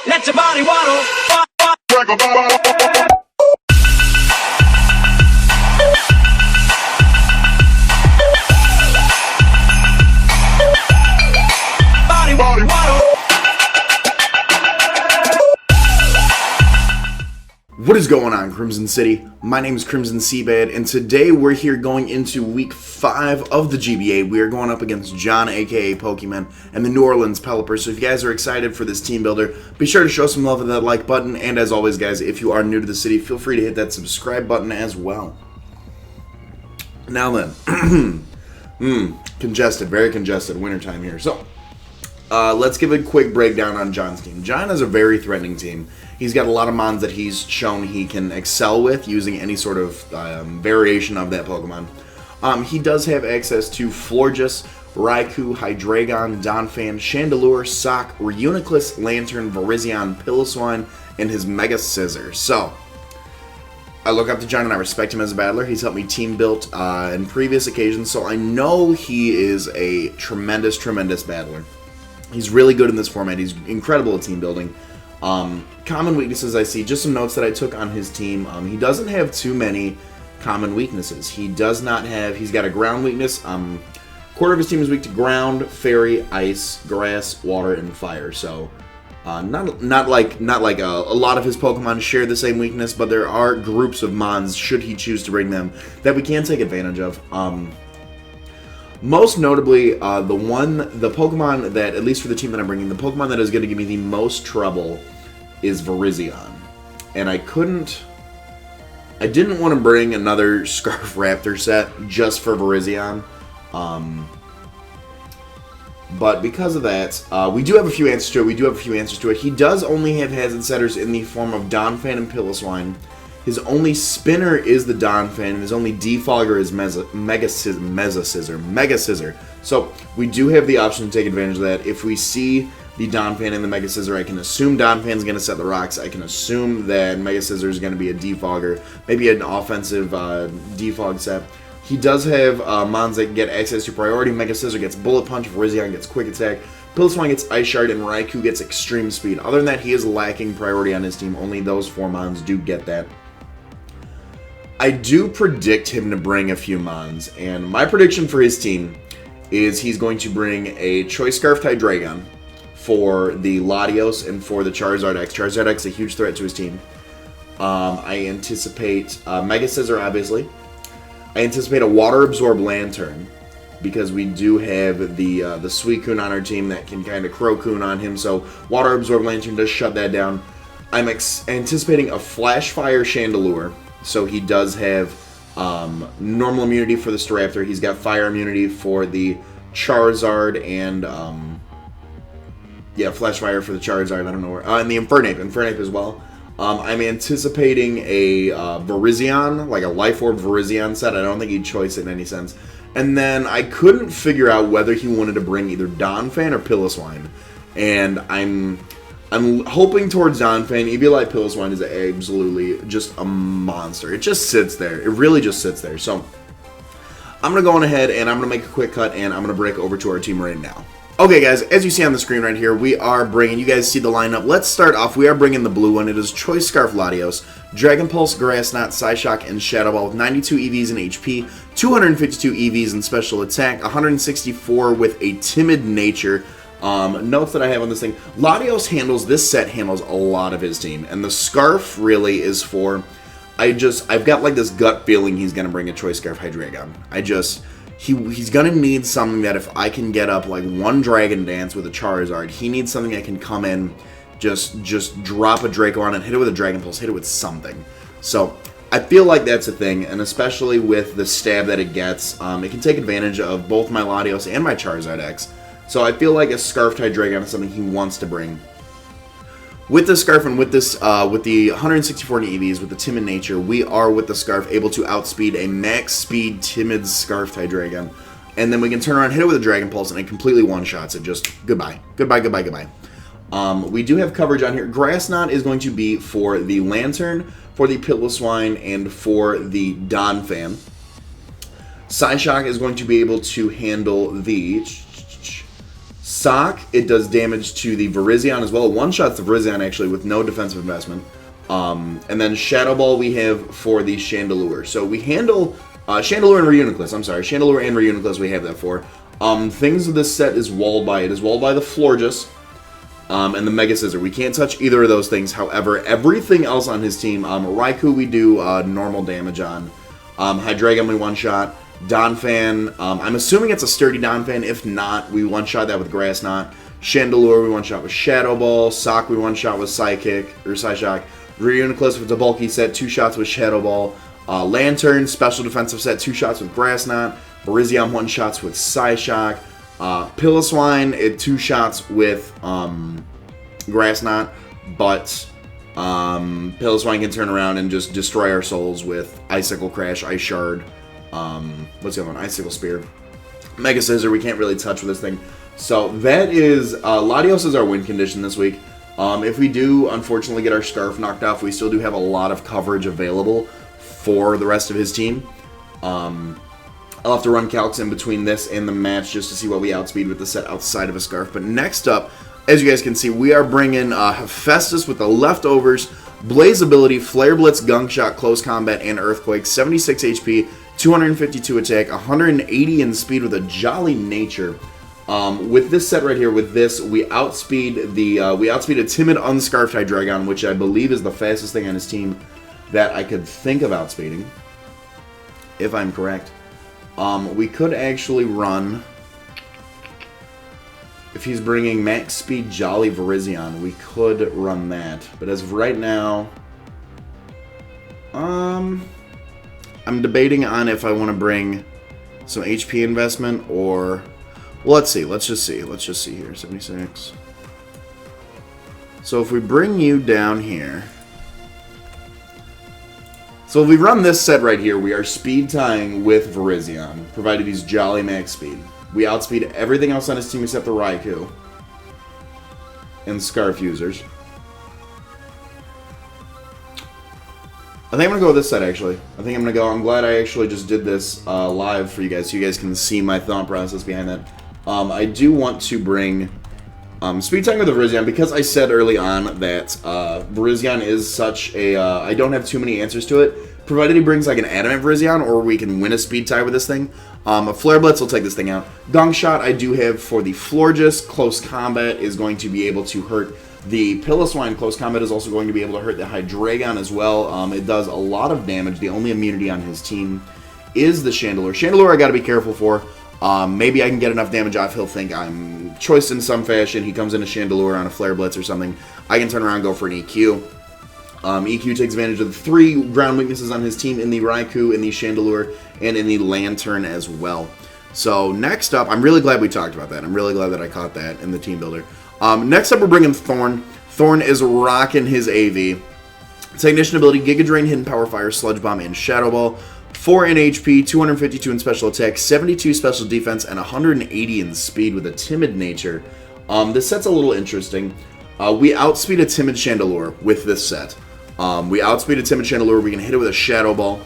Let your body waddle. Body waddle. What is going on, Crimson City? My name is Crimson CBAD, and today we're here going into week 5 of the GBA. We are going up against John, aka PokeMEN, and the New Orleans Pelippers. So if you guys are excited for this team builder, be sure to show some love with that like button. And as always, guys, if you are new to the city, feel free to hit that subscribe button as well. Now then, congested, very congested wintertime here. So let's give a quick breakdown on John's team. John is a very threatening team. He's got a lot of mons that he's shown he can excel with using any sort of variation of that Pokemon. He does have access to Florges, Raikou, Hydreigon, Donphan, Chandelure, Sock, Reuniclus, Lantern, Virizion, Piloswine, and his Mega Scizor. So, I look up to John and I respect him as a battler. He's helped me team build in previous occasions, so I know he is a tremendous, tremendous battler. He's really good in this format. He's incredible at team building. Common weaknesses I see, just some notes that I took on his team. He doesn't have too many common weaknesses. He's got a ground weakness. Quarter of his team is weak to ground, fairy, ice, grass, water, and fire. So, not like a lot of his Pokemon share the same weakness, but there are groups of mons, should he choose to bring them, that we can take advantage of. Most notably, the Pokemon that, at least for the team that I'm bringing, the Pokemon that is going to give me the most trouble is Virizion. And I didn't want to bring another Scarf Raptor set just for Virizion. But because of that, we do have a few answers to it. He does only have Hazard Setters in the form of Donphan and Piloswine. His only spinner is the Donphan, and his only defogger is Mega Scizor. So we do have the option to take advantage of that. If we see the Donphan and the Mega Scizor, I can assume Donphan's going to set the rocks. I can assume that Mega Scizor is going to be a defogger, maybe an offensive defog set. He does have mons that get access to priority. Mega Scizor gets Bullet Punch, Virizion gets Quick Attack, Piloswine gets Ice Shard, and Raikou gets Extreme Speed. Other than that, he is lacking priority on his team. Only those 4 mons do get that. I do predict him to bring a few mons, and my prediction for his team is he's going to bring a Choice Scarf Hydreigon for the Latios and for the Charizard X. Charizard X is a huge threat to his team. I anticipate Mega Scizor, obviously. I anticipate a Water Absorb Lantern, because we do have the Suicune on our team that can kind of Crocoon on him, so Water Absorb Lantern does shut that down. I'm anticipating a Flash Fire Chandelure. So he does have normal immunity for the Staraptor. He's got fire immunity for the Charizard and Flash Fire for the Charizard. I don't know where. And the Infernape as well. I'm anticipating a Virizion, like a Life Orb Virizion set. I don't think he'd choice it in any sense. And then I couldn't figure out whether he wanted to bring either Donphan or Piloswine, and I'm hoping towards Donphan. Eviolite Piloswine is absolutely just a monster. It just sits there. It really just sits there. So I'm going to go on ahead and I'm going to make a quick cut and I'm going to break over to our team right now. Okay, guys, as you see on the screen right here, we are bringing, you guys see the lineup. Let's start off. We are bringing the blue one. It is Choice Scarf Latios, Dragon Pulse, Grass Knot, Psyshock, and Shadow Ball with 92 EVs in HP, 252 EVs in Special Attack, 164 with a Timid Nature. Notes that I have on this thing. This set handles a lot of his team, and the Scarf really is for, I've got like this gut feeling he's going to bring a Choice Scarf Hydreigon. He's going to need something that if I can get up like one Dragon Dance with a Charizard, he needs something that can come in, just drop a Draco on it, hit it with a Dragon Pulse, hit it with something. So I feel like that's a thing, and especially with the stab that it gets, it can take advantage of both my Latios and my Charizard X. So I feel like a Scarf Hydreigon is something he wants to bring. With the Scarf and with this, with the 164 EVs, with the Timid Nature, we are with the Scarf able to outspeed a max speed Timid Scarf Hydreigon. And then we can turn around, hit it with a Dragon Pulse, and it completely one-shots it. Just goodbye. Goodbye, goodbye, goodbye. We do have coverage on here. Grass Knot is going to be for the Lantern, for the Piloswine, and for the Donphan. Psyshock is going to be able to handle the Sock, it does damage to the Virizion as well. One-shots the Virizion, actually, with no defensive investment. And then Shadow Ball we have for the Chandelure. So we handle Chandelure and Reuniclus. I'm sorry, Chandelure and Reuniclus we have that for. Things of this set is walled by. It is walled by the Florges and the Mega Scissor. We can't touch either of those things. However, everything else on his team, Raikou we do normal damage on. Hydreigon we one-shot. Donphan, I'm assuming it's a sturdy Donphan. If not, we one-shot that with Grass Knot. Chandelure we one-shot with Shadow Ball. Sock we one-shot with Psychic, or Psyshock. Reuniclus, if it's a bulky set, 2 shots with Shadow Ball. Lantern, special defensive set, 2 shots with Grass Knot. Virizion, 1 shots with Psyshock. Piloswine, 2 shots with Grass Knot. But Piloswine can turn around and just destroy our souls with Icicle Crash, Ice Shard. What's the other one? Icicle Spear. Mega Scissor, we can't really touch with this thing. So that is, Latios is our win condition this week. If we do, unfortunately, get our Scarf knocked off, we still do have a lot of coverage available for the rest of his team. I'll have to run calcs in between this and the match just to see what we outspeed with the set outside of a Scarf. But next up, as you guys can see, we are bringing Hephaestus with the leftovers, Blaze ability, Flare Blitz, Gunk Shot, Close Combat, and Earthquake, 76 HP, 252 attack, 180 in speed with a Jolly Nature. With this set right here, with this, we outspeed a timid unscarfed Hydreigon, which I believe is the fastest thing on his team that I could think of outspeeding, if I'm correct. We could actually run, if he's bringing max speed Jolly Virizion, we could run that. But as of right now, I'm debating on if I want to bring some HP investment or... Well, let's see. Let's just see here. 76. So if we bring you down here... So if we run this set right here, we are speed tying with Virizion, provided he's Jolly max speed. We outspeed everything else on his team except the Raikou and Scarf users. I think I'm going to go with this set, actually. I'm glad I actually just did this live for you guys, so you guys can see my thought process behind that. I do want to bring Speed Tying with the Virizion, because I said early on that Virizion is such a... I don't have too many answers to it, provided he brings like an Adamant Virizion, or we can win a Speed Tie with this thing. A Flare Blitz will take this thing out. Gunk Shot I do have for the Florges. Close Combat is going to be able to hurt the Piloswine. Close Combat is also going to be able to hurt the Hydreigon as well. It does a lot of damage. The only immunity on his team is the Chandelure. Chandelure I got to be careful for. Maybe I can get enough damage off. He'll think I'm choiced in some fashion. He comes into Chandelure on a Flare Blitz or something. I can turn around and go for an EQ. EQ takes advantage of the 3 ground weaknesses on his team in the Raikou, in the Chandelure, and in the Lantern as well. So next up, I'm really glad we talked about that. I'm really glad that I caught that in the team builder. Next up, we're bringing Thorn. Thorn is rocking his AV. Technician ability, Giga Drain, Hidden Power Fire, Sludge Bomb, and Shadow Ball. 4 in HP, 252 in special attack, 72 special defense, and 180 in speed with a timid nature. This set's a little interesting. We outspeed a timid Chandelure with this set. We outspeed a timid Chandelure. We can hit it with a Shadow Ball.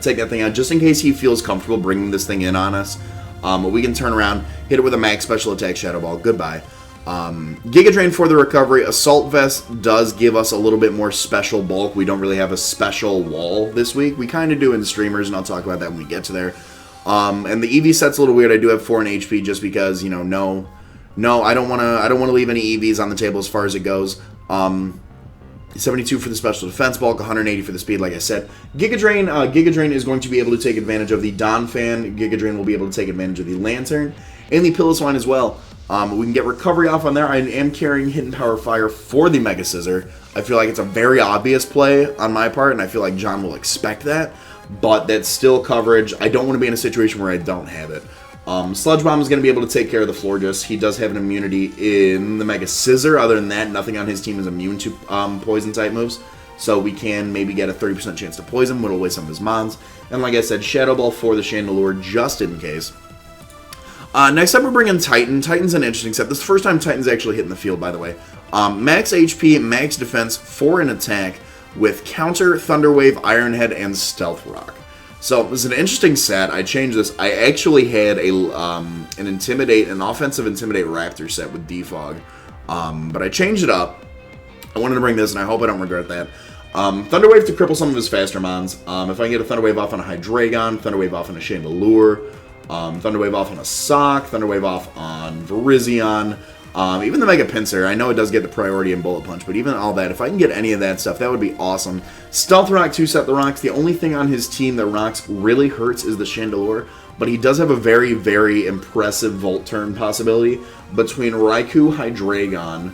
Take that thing out just in case he feels comfortable bringing this thing in on us. We can turn around, hit it with a max special attack Shadow Ball. Goodbye. Giga Drain for the recovery. Assault Vest does give us a little bit more special bulk. We don't really have a special wall this week. We kind of do in streamers, and I'll talk about that when we get to there. And the EV set's a little weird. I do have 4 in HP just because, you know, no, I don't want to leave any EVs on the table as far as it goes. 72 for the special defense bulk, 180 for the speed, like I said. Giga Drain is going to be able to take advantage of the Donphan. Giga Drain will be able to take advantage of the Lantern and the Piloswine as well. We can get recovery off on there. I am carrying Hidden Power Fire for the Mega Scissor. I feel like it's a very obvious play on my part, and I feel like John will expect that. But that's still coverage. I don't want to be in a situation where I don't have it. Sludge Bomb is going to be able to take care of the Florges. He does have an immunity in the Mega Scissor. Other than that, nothing on his team is immune to Poison-type moves. So we can maybe get a 30% chance to poison, whittle away some of his mons. And like I said, Shadow Ball for the Chandelure, just in case. Next up, we're bringing Titan. Titan's an interesting set. This is the first time Titan's actually hit in the field, by the way. Max HP, max defense, 4 in attack, with Counter, Thunder Wave, Iron Head, and Stealth Rock. So this is an interesting set. I changed this. I actually had an offensive Intimidate Raptor set with Defog, but I changed it up. I wanted to bring this, and I hope I don't regret that. Thunderwave to cripple some of his faster mons. If I can get a Thunderwave off on a Hydreigon, Thunderwave off on a Chandelure, Thunderwave off on a Sock, Thunderwave off on Virizion, even the Mega Pinsir. I know it does get the priority in Bullet Punch, but even all that, if I can get any of that stuff, that would be awesome. Stealth Rock, 2-set the rocks. The only thing on his team that rocks really hurts is the Chandelure, but he does have a very, very impressive Volt Turn possibility between Raikou, Hydreigon,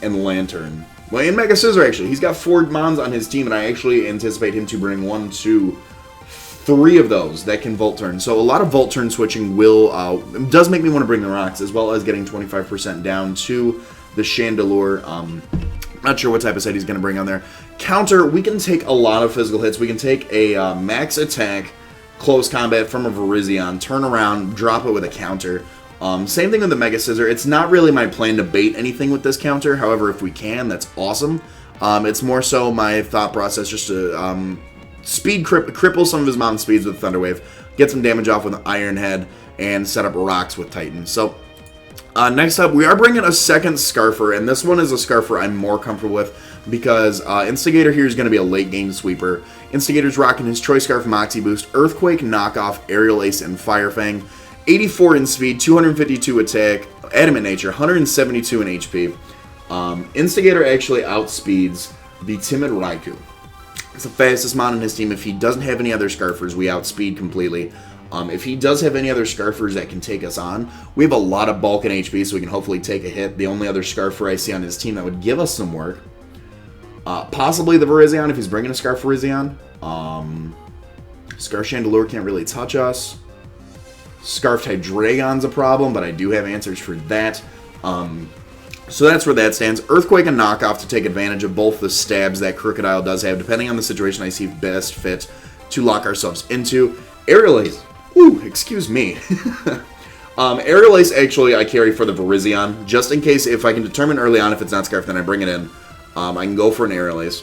and Lantern. Well, and Mega Scizor, actually. He's got 4 Mons on his team, and I actually anticipate him to bring 1, 2, 3 of those that can Volt Turn. So a lot of Volt Turn switching does make me want to bring the rocks, as well as getting 25% down to the Chandelure. Not sure what type of set he's going to bring on there. Counter, we can take a lot of physical hits. We can take a max attack, close combat from a Virizion, turn around, drop it with a counter. Same thing with the Mega Scizor. It's not really my plan to bait anything with this counter. However, if we can, that's awesome. It's more so my thought process just to cripple some of his mount speeds with Thunderwave, get some damage off with Iron Head, and set up rocks with Titan. So, next up, we are bringing a second Scarfer, and this one is a Scarfer I'm more comfortable with because Instigator here is going to be a late game sweeper. Instigator's rocking his Choice Scarf Moxie Boost, Earthquake, Knockoff, Aerial Ace, and Fire Fang. 84 in speed, 252 attack, Adamant Nature, 172 in HP. Instigator actually outspeeds the Timid Raikou. It's the fastest mon in his team. If he doesn't have any other Scarfers, we outspeed completely. If he does have any other Scarfers that can take us on, we have a lot of bulk and HP, so we can hopefully take a hit. The only other Scarfer I see on his team that would give us some work, possibly the Virizion if he's bringing a Scarf Virizion. Scarf Chandelure can't really touch us. Scarf Hydreigon's a problem, but I do have answers for that. So that's where that stands. Earthquake and Knockoff to take advantage of both the stabs that Crocodile does have, depending on the situation I see best fit to lock ourselves into. Aerial Ace. Ooh, excuse me. Aerial Ace, actually, I carry for the Virizion, just in case if I can determine early on if it's not Scarf, then I bring it in. I can go for an Aerial Ace.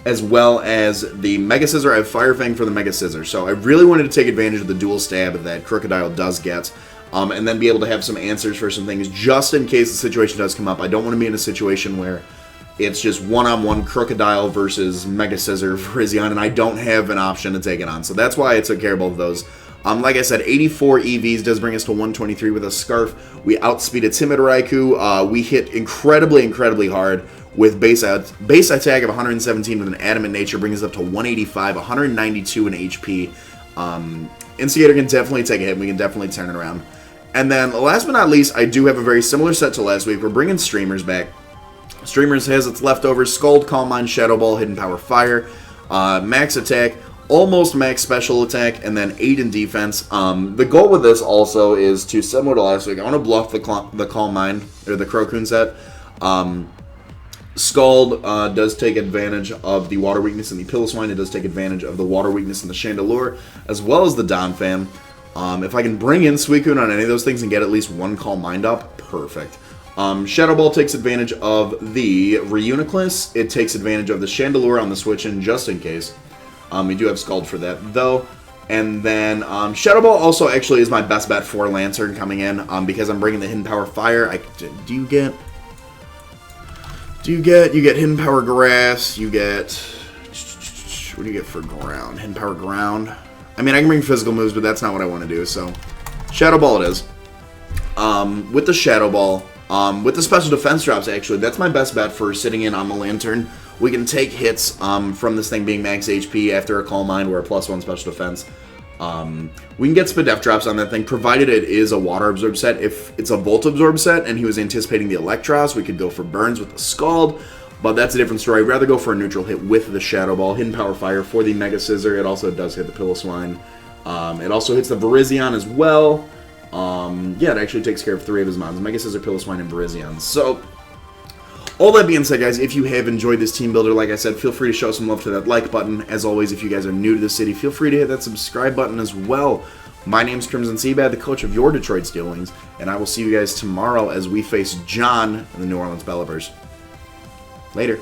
As well as the Mega Scizor, I have Fire Fang for the Mega Scizor. So I really wanted to take advantage of the dual stab that Crocodile does get, and then be able to have some answers for some things, just in case the situation does come up. I don't want to be in a situation where it's just one-on-one Crocodile versus Mega Scizor Virizion, and I don't have an option to take it on. So that's why I took care of both of those. Like I said, 84 EVs does bring us to 123 with a Scarf. We outspeed a Timid Raikou. We hit incredibly, incredibly hard with base attack of 117 with an Adamant Nature, brings us up to 185, 192 in HP. Instigator can definitely take a hit. We can definitely turn it around. And then, last but not least, I do have a very similar set to last week. We're bringing Streamers back. Streamers has its leftovers: Scald, Calm Mind, Shadow Ball, Hidden Power, Fire, max attack, almost max special attack, and then 8 in defense. The goal with this also is to, similar to last week, I want to bluff the Calm Mind, or the Crocodile set. Scald does take advantage of the water weakness in the Piloswine. It does take advantage of the water weakness in the Chandelure, as well as the Donphan. If I can bring in Suicune on any of those things and get at least one Calm Mind up, perfect. Shadow Ball takes advantage of the Regirockies. It takes advantage of the Chandelure on the switch-in, just in case. We do have Scald for that, though. And then Shadow Ball also actually is my best bet for Lantern coming in, because I'm bringing the Hidden Power Fire. You get Hidden Power Grass, you get, what do you get for Ground? Hidden Power Ground. I mean, I can bring physical moves, but that's not what I want to do, so Shadow Ball it is. With the Shadow Ball, with the special defense drops, actually, that's my best bet for sitting in on the Lantern. We can take hits from this thing being max HP after a Calm Mind or a +1 special defense. We can get Spadef drops on that thing, provided it is a Water Absorb set. If it's a Volt Absorb set and he was anticipating the Electros, we could go for Burns with the Scald, but that's a different story. I'd rather go for a neutral hit with the Shadow Ball. Hidden Power Fire for the Mega Scizor. It also does hit the Piloswine. It also hits the Virizion as well. Yeah, it actually takes care of 3 of his mons: Mega Scizor, Piloswine, and Virizion. So, all that being said, guys, if you have enjoyed this team builder, like I said, feel free to show some love to that like button. As always, if you guys are new to the city, feel free to hit that subscribe button as well. My name's Crimson CBAD, the coach of your Detroit Steel Wings, and I will see you guys tomorrow as we face John and the New Orleans Pelippers. Later.